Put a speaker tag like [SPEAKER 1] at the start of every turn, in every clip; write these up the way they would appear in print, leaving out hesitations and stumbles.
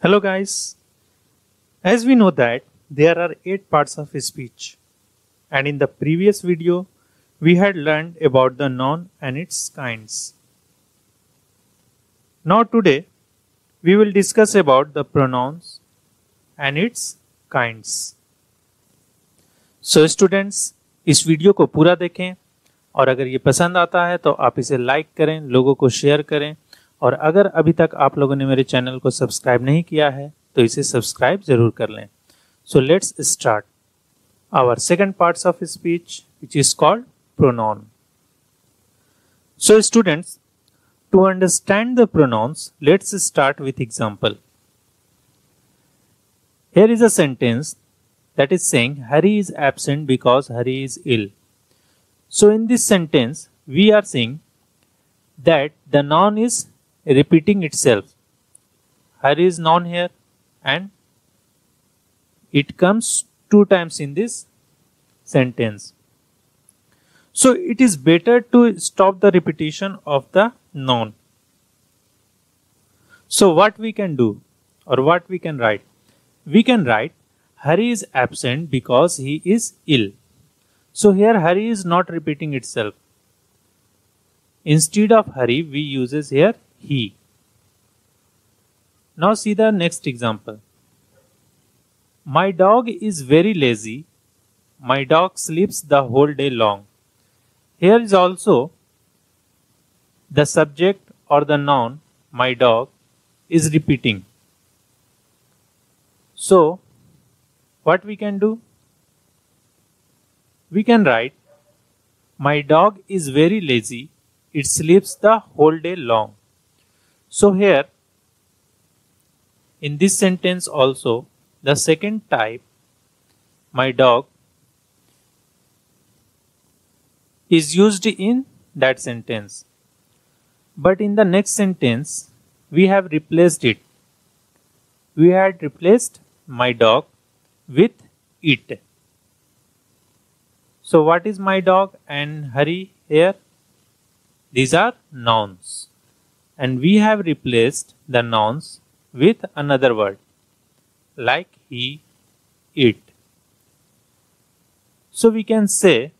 [SPEAKER 1] Hello guys. As we know that there are 8 parts of speech, and in the previous video we had learned about the noun and its kinds. Now today we will discuss about the pronouns and its kinds. So students, इस video को पूरा देखें और अगर ये पसंद आता है तो आप इसे लाइक करें, लोगों को शेयर करें और अगर अभी तक आप लोगों ने मेरे चैनल को सब्सक्राइब नहीं किया है तो इसे सब्सक्राइब जरूर कर लें। So let's start our second parts of speech which is called pronoun. So students, to understand the pronouns, let's start with example. Here is a sentence that is saying Hari is absent because Hari is ill. So in this sentence we are saying that the noun is repeating itself. Hari is noun here and it comes 2 times in this sentence. So it is better to stop the repetition of the noun. So what we can do or what we can write? We can write Hari is absent because he is ill. So here Hari is not repeating itself. Instead of Hari we uses here he. Now see the next example. My dog is very lazy. My dog sleeps the whole day long. Here is also the subject or the noun my dog is repeating. So what we can do? We can write my dog is very lazy. It sleeps the whole day long. So here in this sentence also the second type my dog is used in that sentence. But in the next sentence we have replaced it. We had replaced my dog with it. So what is my dog and Hari here? These are nouns. And we have replaced the nouns with another word like he, it. So we can say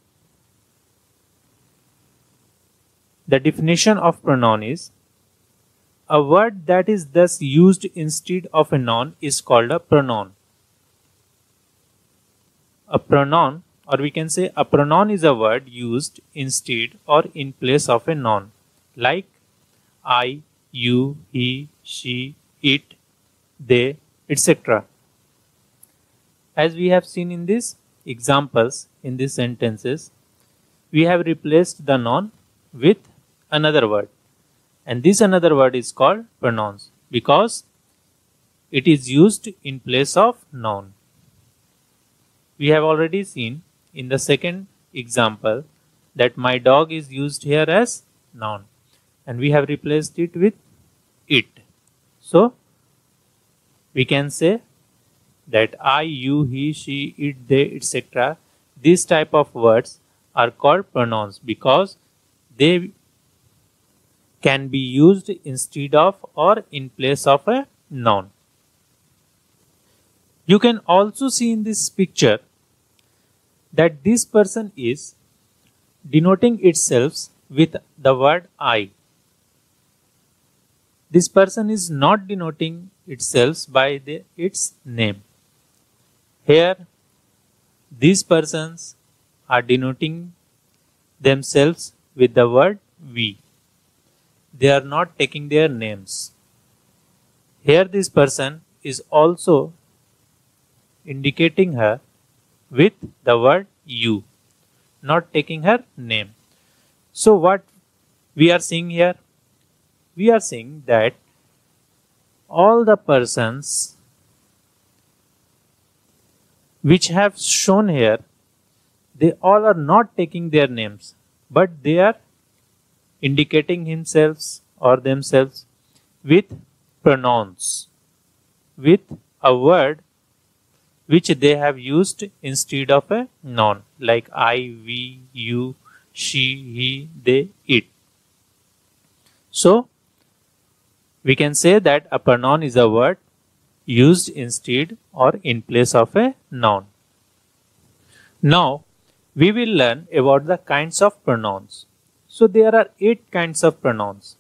[SPEAKER 1] the definition of pronoun is a word that is thus used instead of a noun is called a pronoun. A pronoun, or we can say a pronoun is a word used instead or in place of a noun like I, you, he, she, it, they, etc. As we have seen in these examples, in these sentences, we have replaced the noun with another word. And this another word is called pronouns because it is used in place of noun. We have already seen in the second example that my dog is used here as noun and we have replaced it with it. So we can say that I, you, he, she, it, they, etc. These type of words are called pronouns because they can be used instead of or in place of a noun. You can also see in this picture that this person is denoting itself with the word I. This person is not denoting itself by its name. Here, these persons are denoting themselves with the word we. They are not taking their names. Here, this person is also indicating her with the word you, not taking her name. So what we are seeing here? We are seeing that all the persons which have shown here, they all are not taking their names, but they are indicating himself or themselves with pronouns, with a word which they have used instead of a noun like I, we, you, she, he, they, it. So we can say that a pronoun is a word used instead or in place of a noun. Now, we will learn about the kinds of pronouns. So, there are 8 kinds of pronouns: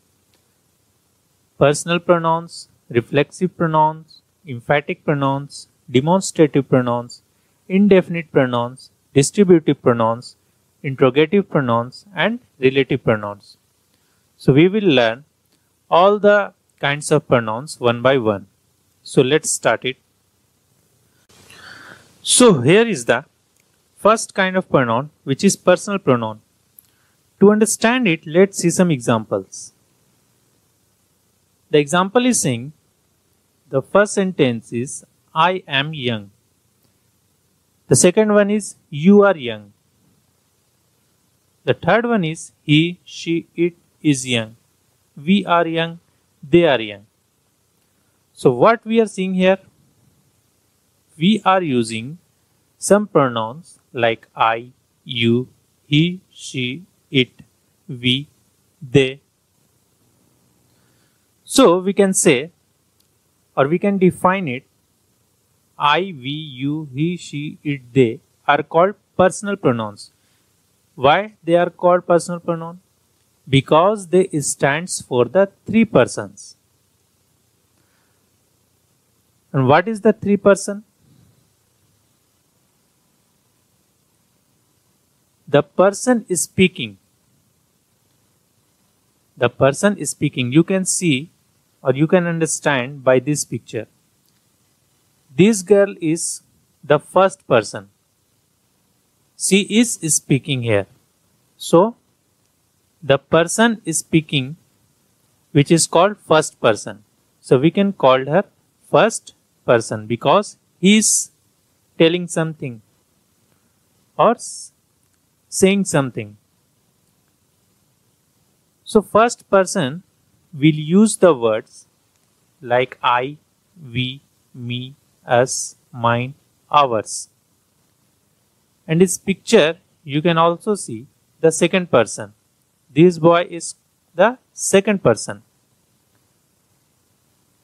[SPEAKER 1] personal pronouns, reflexive pronouns, emphatic pronouns, demonstrative pronouns, indefinite pronouns, distributive pronouns, interrogative pronouns, and relative pronouns. So, we will learn all the kinds of pronouns one by one. So, let's start it. So, here is the first kind of pronoun, which is personal pronoun. To understand it, let's see some examples. The example is saying, the first sentence is, I am young. The second one is, you are young. The third one is, he, she, it is young. We are young, they are young. So what we are seeing here? We are using some pronouns like I, you, he, she, it, we, they. So we can say, or we can define it, I, we, you, he, she, it, they are called personal pronouns. Why they are called personal pronoun? Because they stands for the 3 persons. And what is the 3 person? The person is speaking. The person is speaking. You can see or you can understand by this picture. This girl is the first person. She is speaking here. So, the person is speaking, which is called first person. So, we can call her first person because he is telling something or saying something. So, first person will use the words like I, we, me, us, mine, ours. And this picture you can also see the second person. This boy is the second person.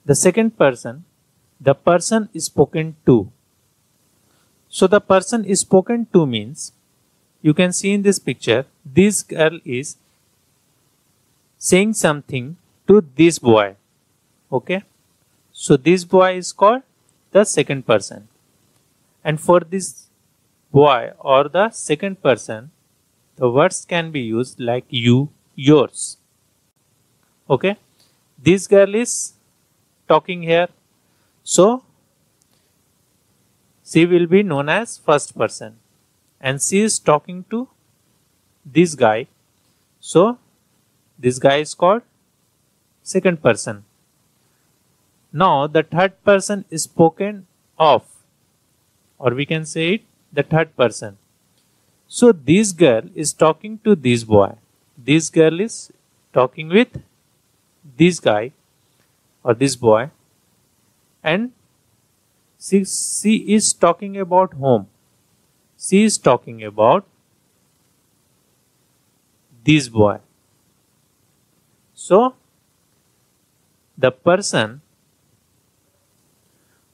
[SPEAKER 1] The second person, the person is spoken to. So the person is spoken to means, you can see in this picture, this girl is saying something to this boy. Okay. So this boy is called the second person. And for this boy or the second person, the words can be used like you, yours. Okay. This girl is talking here. So she will be known as first person. And she is talking to this guy. So this guy is called second person. Now the third person is spoken of, or we can say it the third person. So this girl is talking to this boy. This girl is talking with this guy or this boy, and she is talking about home. She is talking about this boy. So the person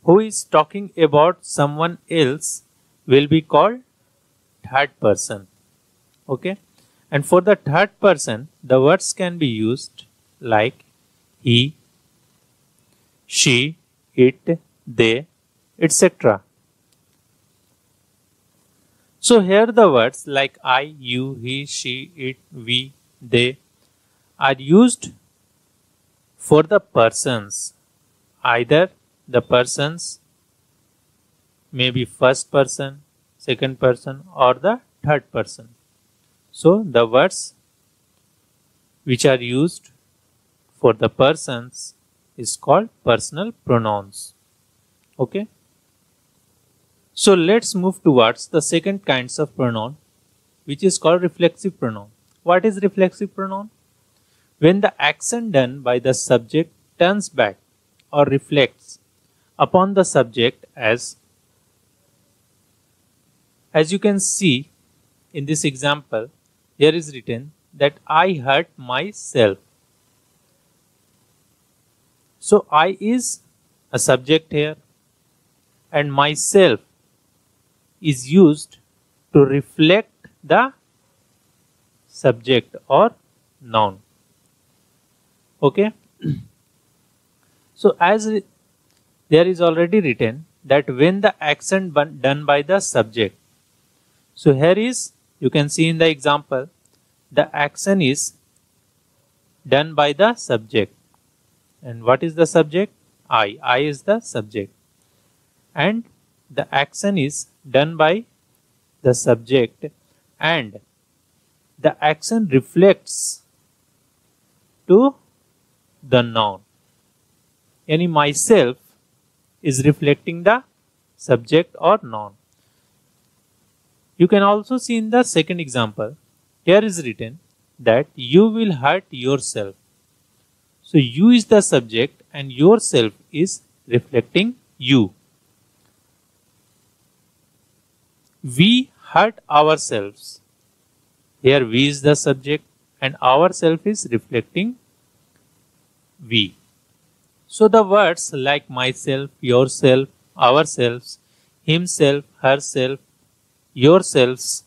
[SPEAKER 1] who is talking about someone else will be called third person. Okay. And for the third person, the words can be used like he, she, it, they, etc. So here the words like I, you, he, she, it, we, they are used for the persons. Either the persons may be first person, second person, or the third person. So the words which are used for the persons is called personal pronouns. Okay. So let's move towards the second kinds of pronoun, which is called reflexive pronoun. What is reflexive pronoun? When the action done by the subject turns back or reflects upon the subject as you can see in this example, here is written that I hurt myself. So I is a subject here and myself is used to reflect the subject or noun. Okay. So as there is already written that when the action done by the subject. So here is, you can see in the example, the action is done by the subject. And what is the subject? I. I is the subject. And the action is done by the subject, and the action reflects to the noun. Yani myself is reflecting the subject or noun. You can also see in the second example, here is written that you will hurt yourself. So you is the subject and yourself is reflecting you. We hurt ourselves. Here we is the subject and ourself is reflecting we. So the words like myself, yourself, ourselves, himself, herself, yourselves,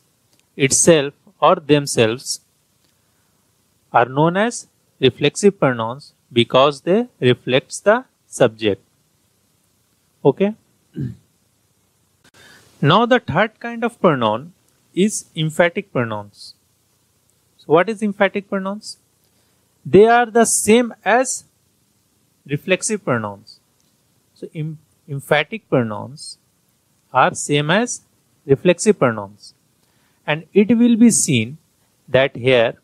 [SPEAKER 1] itself or themselves are known as reflexive pronouns because they reflects the subject. Okay. Now the third kind of pronoun is emphatic pronouns. So what is emphatic pronouns? They are the same as reflexive pronouns. So emphatic pronouns are same as reflexive pronouns, and it will be seen that here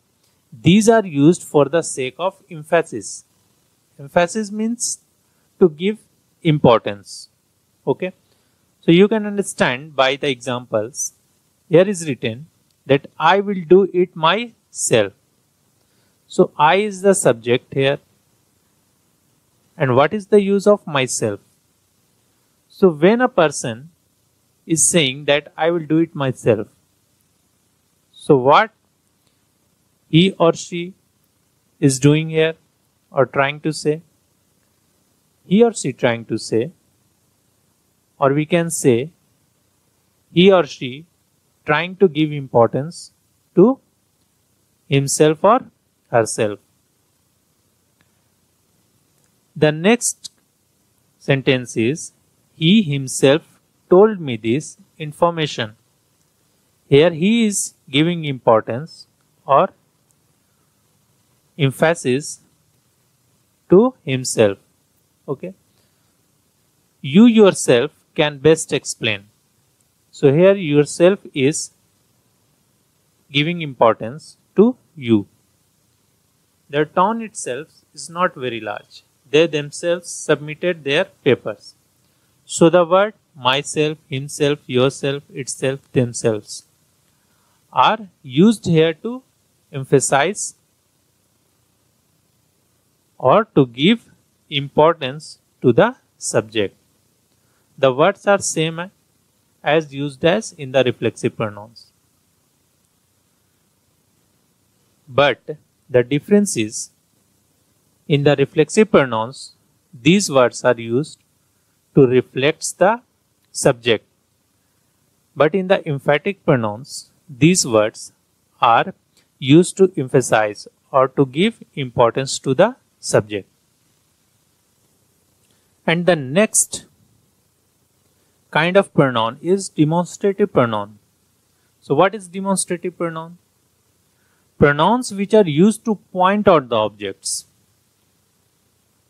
[SPEAKER 1] these are used for the sake of emphasis. Emphasis means to give importance. Okay. So you can understand by the examples. Here is written that I will do it myself. So I is the subject here. And what is the use of myself? So when a person is saying that I will do it myself, so what he or she is doing here or trying to say? He or she trying to say, or we can say he or she trying to give importance to himself or herself. The next sentence is, he himself told me this information. Here he is giving importance or emphasis to himself. Okay. You yourself can best explain. So here yourself is giving importance to you. Their town itself is not very large. They themselves submitted their papers. So the word myself, himself, yourself, itself, themselves are used here to emphasize or to give importance to the subject. The words are same as used as in the reflexive pronouns. But the difference is, in the reflexive pronouns, these words are used to reflect the subject. But in the emphatic pronouns, these words are used to emphasize or to give importance to the subject. And the next kind of pronoun is demonstrative pronoun. So what is demonstrative pronoun? Pronouns which are used to point out the objects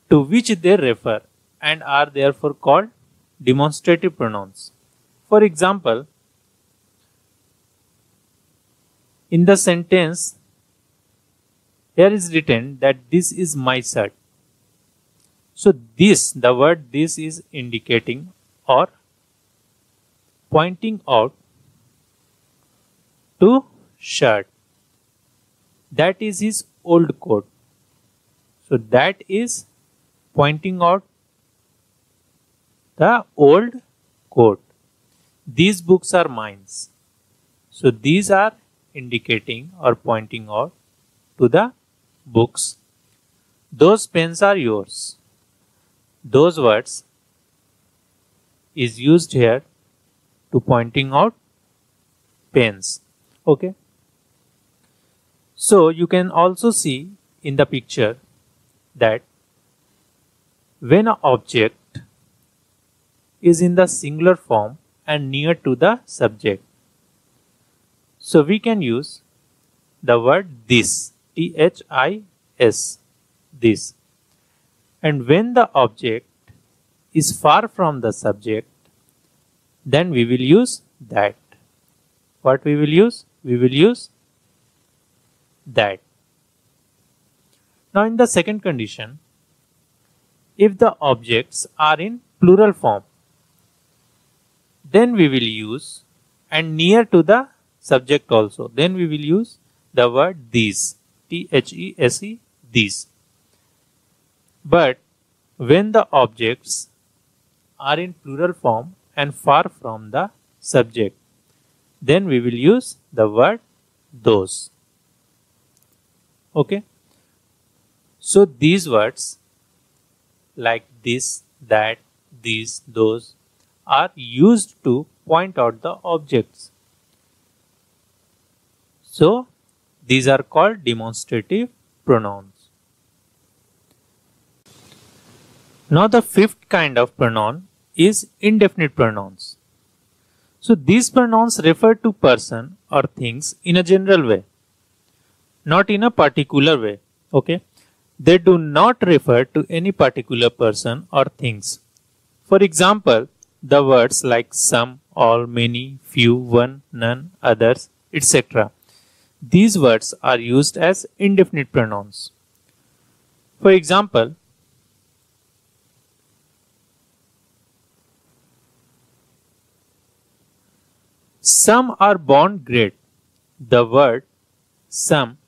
[SPEAKER 1] to which they refer and are therefore called demonstrative pronouns. For example, in the sentence, here is written that this is my shirt. So this, the word this is indicating or pointing out to shirt. That is his old coat. So that is pointing out the old coat. These books are mine. So these are indicating or pointing out to the books. Those pens are yours. Those words is used here to pointing out pens. Okay. So you can also see in the picture that when an object is in the singular form and near to the subject, so we can use the word this, T-H-I-S, this. And when the object is far from the subject, then we will use that. What we will use? We will use that. Now in the second condition, if the objects are in plural form, then we will use and near to the subject also, then we will use the word these, T-H-E-S-E, these. But when the objects are in plural form and far from the subject, then we will use the word those. Okay. So these words like this, that, these, those are used to point out the objects. So these are called demonstrative pronouns. Now the fifth kind of pronoun is indefinite pronouns. So these pronouns refer to person or things in a general way, not in a particular way. Okay. They do not refer to any particular person or things. For example, the words like some, all, many, few, one, none, others, etc. These words are used as indefinite pronouns. For example, some are born great. The word some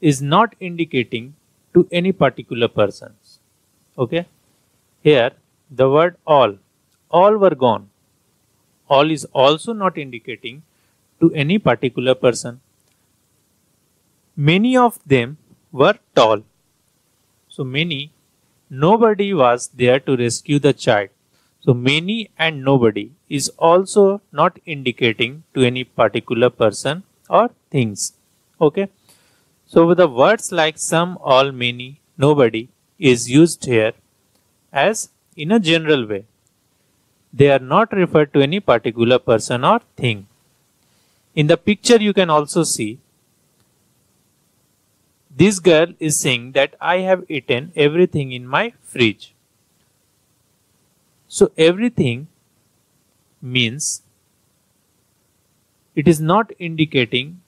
[SPEAKER 1] is not indicating to any particular persons. Okay. Here the word all were gone. All is also not indicating to any particular person. Many of them were tall. So many, nobody was there to rescue the child. So many and nobody is also not indicating to any particular person or things. Okay. So with the words like some, all, many, nobody is used here as in a general way. They are not referred to any particular person or thing. In the picture you can also see this girl is saying that I have eaten everything in my fridge. So everything means it is not indicating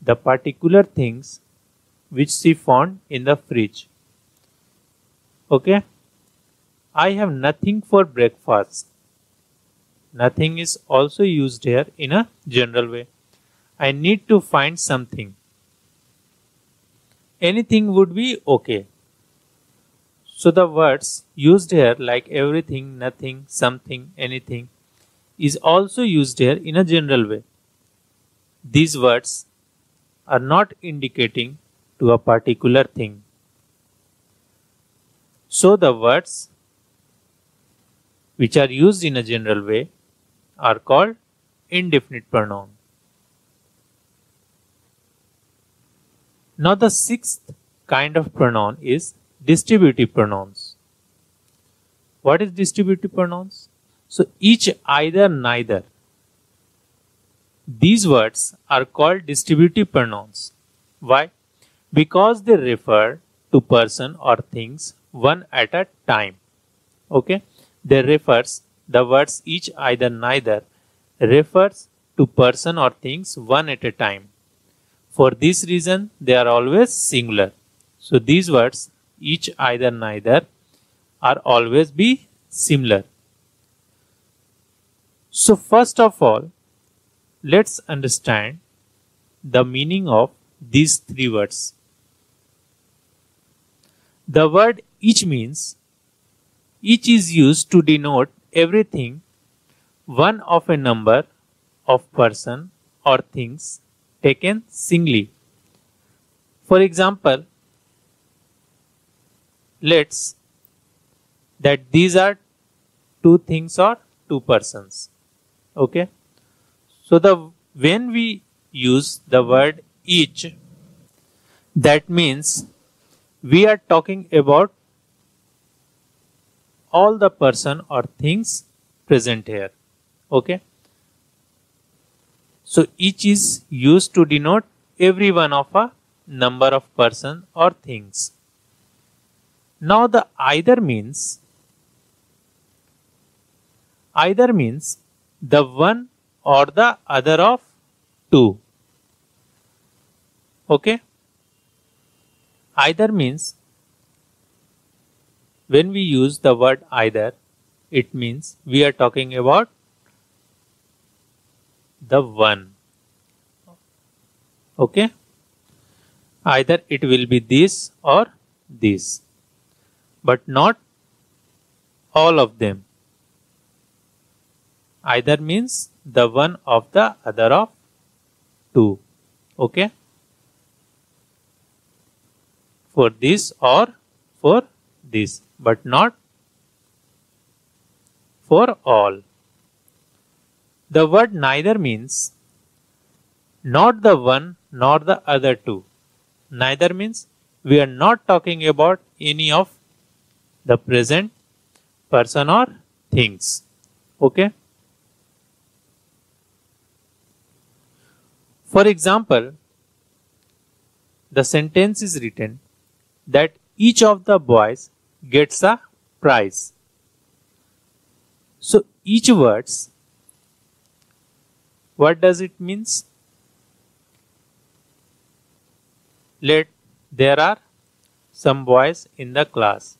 [SPEAKER 1] the particular things which she found in the fridge. Okay. I have nothing for breakfast. Nothing is also used here in a general way. I need to find something. Anything would be okay. So the words used here like everything, nothing, something, anything is also used here in a general way. These words are not indicating to a particular thing. So the words which are used in a general way are called indefinite pronoun. Now the sixth kind of pronoun is distributive pronouns. What is distributive pronouns? So each, either, neither. These words are called distributive pronouns. Why? Because they refer to person or things one at a time. Okay. They refers, the words each, either, neither refers to person or things one at a time. For this reason they are always singular. So these words each, either, neither are always be similar. So first of all, let's understand the meaning of these three words. The word each means each is used to denote everything one of a number of person or things taken singly. For example, let's that these are two things or two persons. Okay. So when we use the word each, that means we are talking about all the person or things present here. Okay. So each is used to denote every one of a number of person or things. Now the either means the one or the other of two. Okay. Either means when we use the word either, it means we are talking about the one. Okay. Either it will be this or this, but not all of them. Either means the one of the other of two. Okay. For this or for this, but not for all. The word neither means not the one nor the other two. Neither means we are not talking about any of the present person or things. Okay. For example, the sentence is written that each of the boys gets a prize. So each words, what does it means? There are some boys in the class.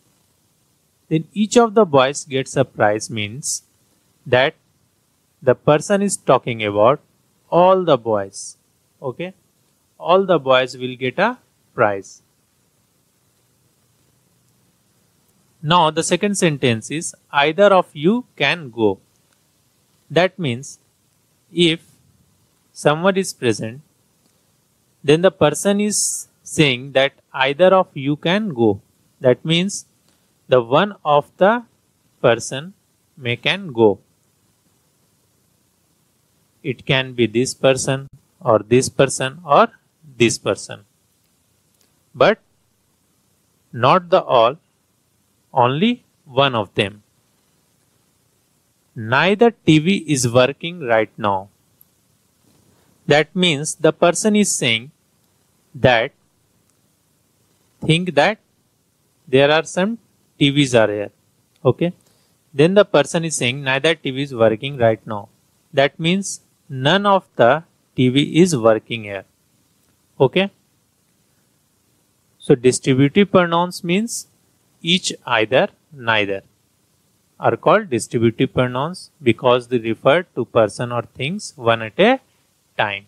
[SPEAKER 1] Then each of the boys gets a prize means that the person is talking about all the boys. Okay. All the boys will get a prize. Now the second sentence is either of you can go. That means if someone is present, then the person is saying that either of you can go. That means the one of the person can go. It can be this person or this person or this person, but not the all, only one of them. Neither TV is working right now. That means the person is saying that think that there are some TVs are here. Okay. Then the person is saying neither TV is working right now. That means none of the TV is working here. Okay. So distributive pronouns means each, either, neither are called distributive pronouns because they refer to person or things one at a time.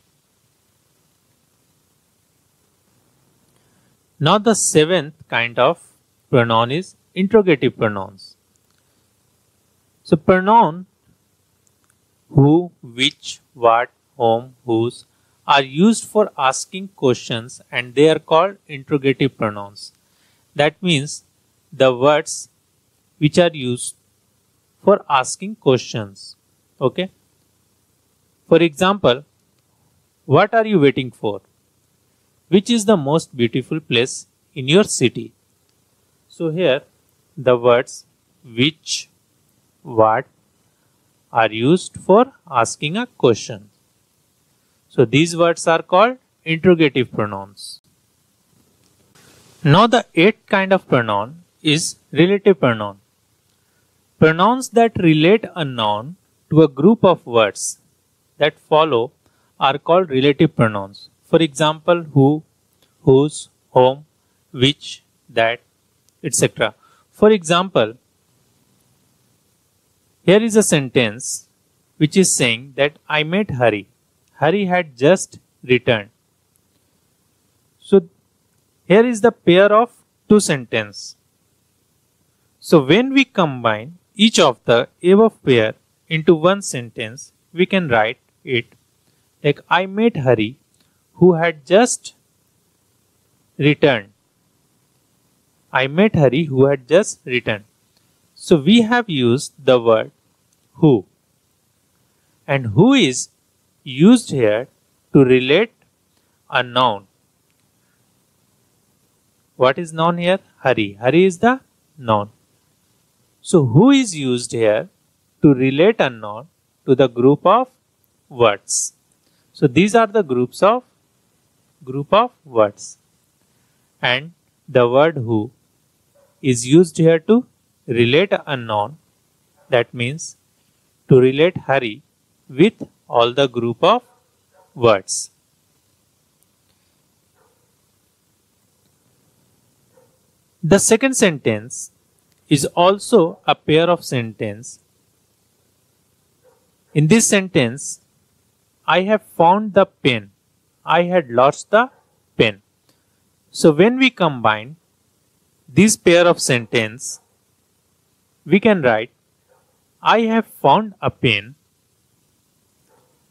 [SPEAKER 1] Now the seventh kind of pronoun is interrogative pronouns. So pronoun who, which, what, whom, whose are used for asking questions and they are called interrogative pronouns. That means the words which are used for asking questions. Okay. For example, what are you waiting for? Which is the most beautiful place in your city? So here the words which, what are used for asking a question. So these words are called interrogative pronouns. Now the eighth kind of pronoun is relative pronoun. Pronouns that relate a noun to a group of words that follow are called relative pronouns. For example, who, whose, whom, which, that, etc. For example, here is a sentence which is saying that I met Hari. Hari had just returned. So here is the pair of two sentences. So when we combine each of the above pair into one sentence, we can write it like I met Hari who had just returned. I met Hari who had just returned. So we have used the word who, and who is used here to relate a noun. What is noun here? Hari. Hari is the noun. So who is used here to relate a noun to the group of words. So these are the group of words, and the word who is used here to relate a noun, that means to relate Hari with all the group of words. The second sentence is also a pair of sentence. In this sentence, I have found the pen. I had lost the pen. So when we combine this pair of sentence, we can write, I have found a pen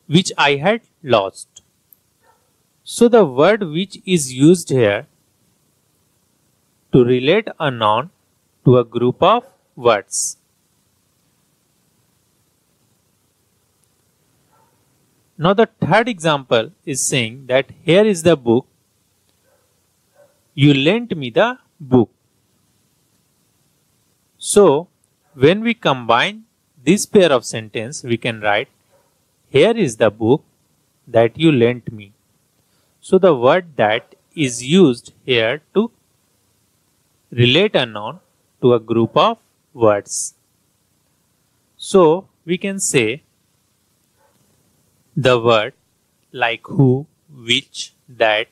[SPEAKER 1] which I had lost. So the word which is used here to relate a noun to a group of words. Now the third example is saying that here is the book, you lent me the book. So when we combine this pair of sentence, we can write, here is the book that you lent me. So the word that is used here to relate a noun to a group of words. So we can say the word like who, which, that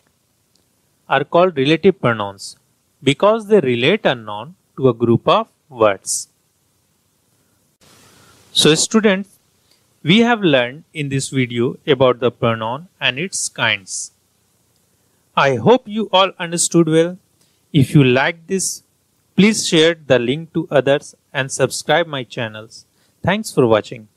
[SPEAKER 1] are called relative pronouns because they relate a noun to a group of words. So students, we have learned in this video about the pronoun and its kinds. I hope you all understood well. If you like this, please share the link to others and subscribe my channels. Thanks for watching.